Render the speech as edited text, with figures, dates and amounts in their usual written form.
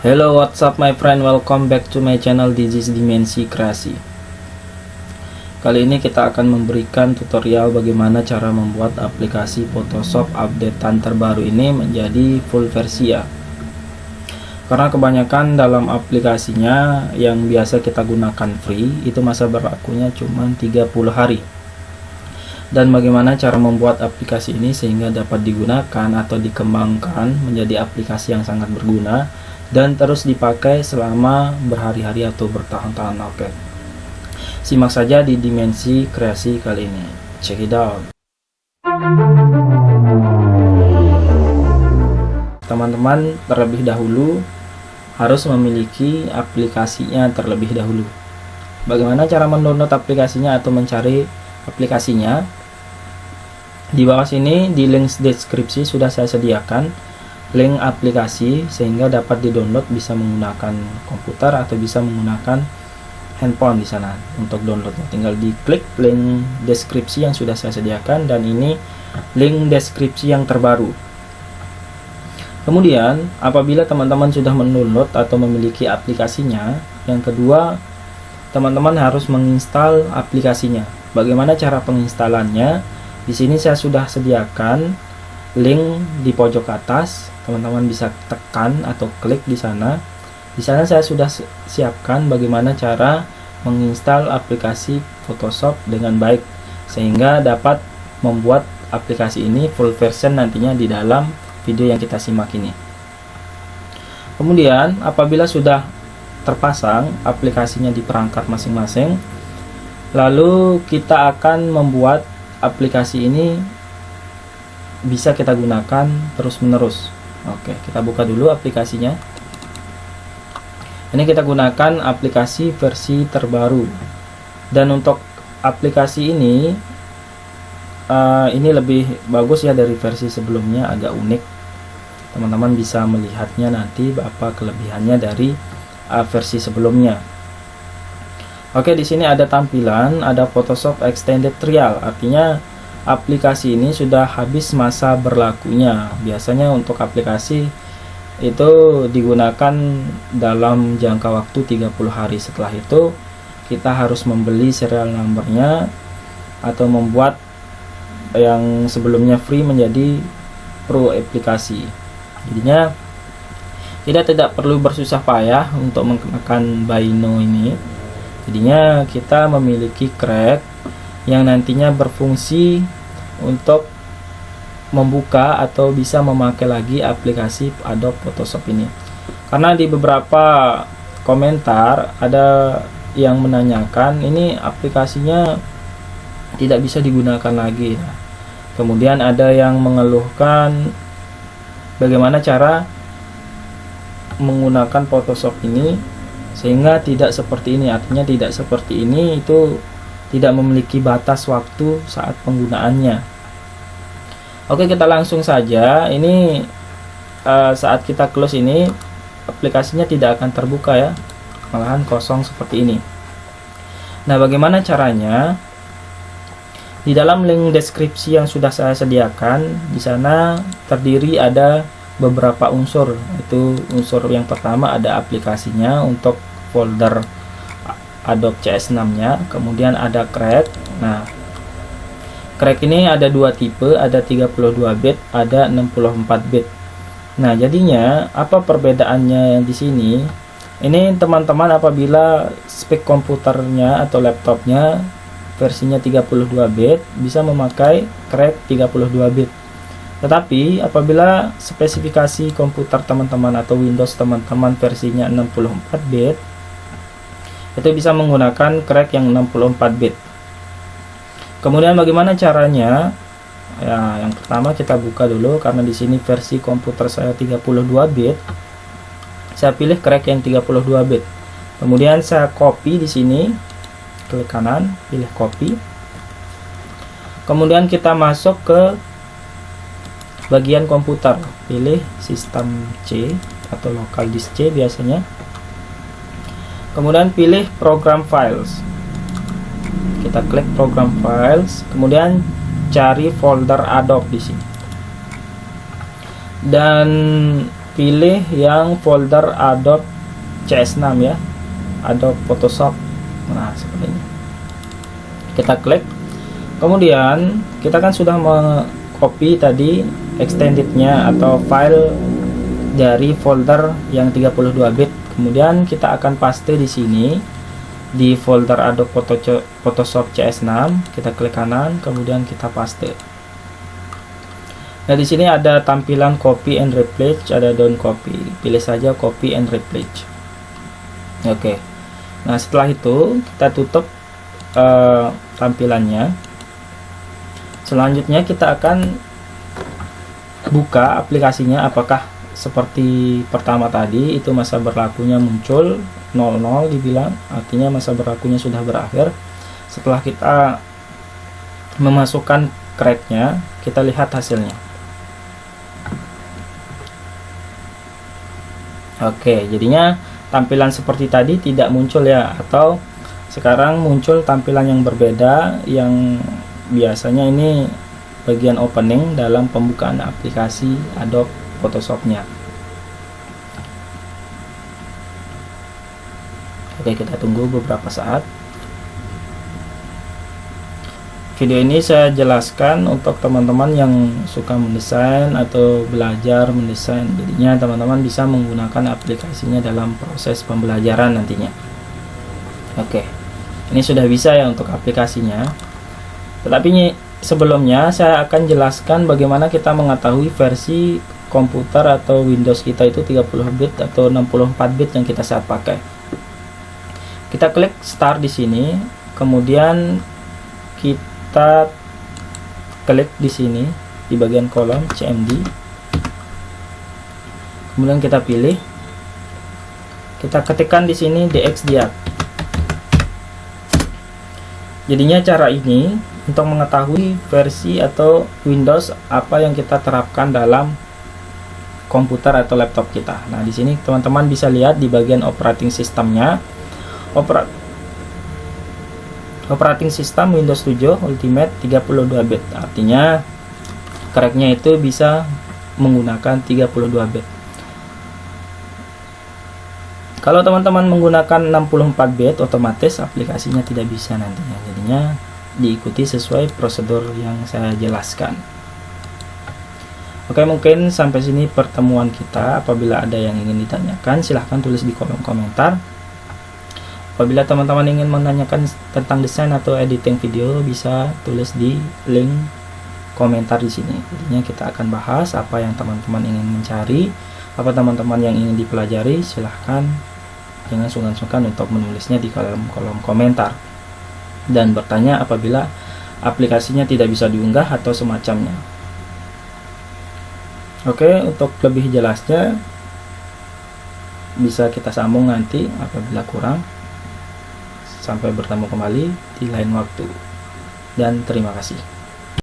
Hello, what's up my friend, welcome back to my channel. This is Dimensi Kreasi. Kali ini kita akan memberikan tutorial bagaimana cara membuat aplikasi Photoshop updatean terbaru ini menjadi full versi ya. Karena kebanyakan dalam aplikasinya yang biasa kita gunakan free itu masa berlakunya cuma 30 hari. Dan bagaimana cara membuat aplikasi ini sehingga dapat digunakan atau dikembangkan menjadi aplikasi yang sangat berguna dan terus dipakai selama berhari-hari atau bertahun-tahun. Oke, simak saja di Dimensi Kreasi kali ini. Check it out. Teman-teman terlebih dahulu harus memiliki aplikasinya terlebih dahulu. Bagaimana cara mendownload aplikasinya atau mencari aplikasinya? Di bawah sini di link deskripsi sudah saya sediakan link aplikasi sehingga dapat di-download, bisa menggunakan komputer atau bisa menggunakan handphone di sana untuk downloadnya. Tinggal diklik link deskripsi yang sudah saya sediakan, dan ini link deskripsi yang terbaru. Kemudian apabila teman-teman sudah mendownload atau memiliki aplikasinya, yang kedua teman-teman harus menginstal aplikasinya. Bagaimana cara penginstalannya? Di sini saya sudah sediakan link di pojok atas. Teman-teman bisa tekan atau klik di sana. Di sana saya sudah siapkan bagaimana cara menginstal aplikasi Photoshop dengan baik sehingga dapat membuat aplikasi ini full version nantinya di dalam video yang kita simak ini. Kemudian apabila sudah terpasang aplikasinya di perangkat masing-masing, lalu kita akan membuat aplikasi ini bisa kita gunakan terus-menerus. Oke, kita buka dulu aplikasinya. Ini kita gunakan aplikasi versi terbaru. Dan untuk aplikasi ini lebih bagus ya dari versi sebelumnya, agak unik. Teman-teman bisa melihatnya nanti apa kelebihannya dari versi sebelumnya. Oke, di sini ada tampilan, ada Photoshop Extended Trial, artinya aplikasi ini sudah habis masa berlakunya. Biasanya untuk aplikasi itu digunakan dalam jangka waktu 30 hari. Setelah itu kita harus membeli serial numbernya atau membuat yang sebelumnya free menjadi pro aplikasi. Jadinya tidak perlu bersusah payah untuk menekan buy now ini. Jadinya kita memiliki crack yang nantinya berfungsi untuk membuka atau bisa memakai lagi aplikasi Adobe Photoshop ini. Karena di beberapa komentar ada yang menanyakan ini aplikasinya tidak bisa digunakan lagi. Nah, kemudian ada yang mengeluhkan bagaimana cara menggunakan Photoshop ini sehingga tidak seperti ini. Artinya tidak seperti ini itu tidak memiliki batas waktu saat penggunaannya. Oke, kita langsung saja. Ini saat kita close ini aplikasinya tidak akan terbuka ya, malahan kosong seperti ini. Nah, bagaimana caranya? Di dalam link deskripsi yang sudah saya sediakan, di sana terdiri ada beberapa unsur. Itu unsur yang pertama ada aplikasinya untuk folder Adobe CS6 nya, kemudian ada crack. Nah, crack ini ada dua tipe, ada 32 bit, ada 64 bit. Nah, jadinya apa perbedaannya yang di sini? Ini teman-teman apabila spek komputernya atau laptopnya versinya 32 bit bisa memakai crack 32 bit. Tetapi apabila spesifikasi komputer teman-teman atau Windows teman-teman versinya 64 bit, itu bisa menggunakan crack yang 64 bit. Kemudian bagaimana caranya? Ya, yang pertama kita buka dulu, karena di sini versi komputer saya 32 bit. Saya pilih crack yang 32 bit. Kemudian saya copy di sini, klik kanan, pilih copy. Kemudian kita masuk ke bagian komputer, pilih sistem C atau local disk C biasanya. Kemudian pilih program files. Kita klik program files, kemudian cari folder Adobe di sini. Dan pilih yang folder Adobe CS6 ya, Adobe Photoshop. Nah, seperti ini. Kita klik. Kemudian kita kan sudah mengcopy tadi extendednya atau file dari folder yang 32 bit. Kemudian kita akan paste di sini di folder Adobe Photoshop CS6. Kita klik kanan, kemudian kita paste. Nah, di sini ada tampilan copy and replace, ada down copy. Pilih saja copy and replace. Oke. Nah, setelah itu kita tutup tampilannya. Selanjutnya kita akan buka aplikasinya. Apakah seperti pertama tadi itu masa berlakunya muncul 00 dibilang, artinya masa berlakunya sudah berakhir. Setelah kita memasukkan cracknya, kita lihat hasilnya. Oke, jadinya tampilan seperti tadi tidak muncul ya, atau sekarang muncul tampilan yang berbeda, yang biasanya ini bagian opening dalam pembukaan aplikasi Adobe Photoshop-nya. Oke, kita tunggu beberapa saat. Video ini saya jelaskan untuk teman-teman yang suka mendesain atau belajar mendesain. Jadinya teman-teman bisa menggunakan aplikasinya dalam proses pembelajaran nantinya. Oke, ini sudah bisa ya untuk aplikasinya. Tetapi sebelumnya saya akan jelaskan bagaimana kita mengetahui versi komputer atau Windows kita itu 30 bit atau 64 bit yang kita saat pakai. Kita klik start di sini, kemudian kita klik di sini di bagian kolom CMD. Kemudian kita pilih, kita ketikkan di sini DXDiag. Jadinya cara ini untuk mengetahui versi atau Windows apa yang kita terapkan dalam komputer atau laptop kita. Nah, di sini teman-teman bisa lihat di bagian operating sistemnya. Operating System Windows 7 Ultimate 32 bit, artinya cracknya itu bisa menggunakan 32 bit. Kalau teman-teman menggunakan 64 bit, otomatis aplikasinya tidak bisa nantinya. Jadinya diikuti sesuai prosedur yang saya jelaskan. Oke, mungkin sampai sini pertemuan kita. Apabila ada yang ingin ditanyakan, silahkan tulis di kolom komentar. Apabila teman-teman ingin menanyakan tentang desain atau editing video, bisa tulis di link komentar di sini. Jadinya kita akan bahas apa yang teman-teman ingin mencari, apa teman-teman yang ingin dipelajari. Silahkan jangan sungkan-sungkan untuk menulisnya di kolom komentar dan bertanya apabila aplikasinya tidak bisa diunggah atau semacamnya. Oke, untuk lebih jelasnya bisa kita sambung nanti apabila kurang. Sampai bertemu kembali di lain waktu, dan terima kasih.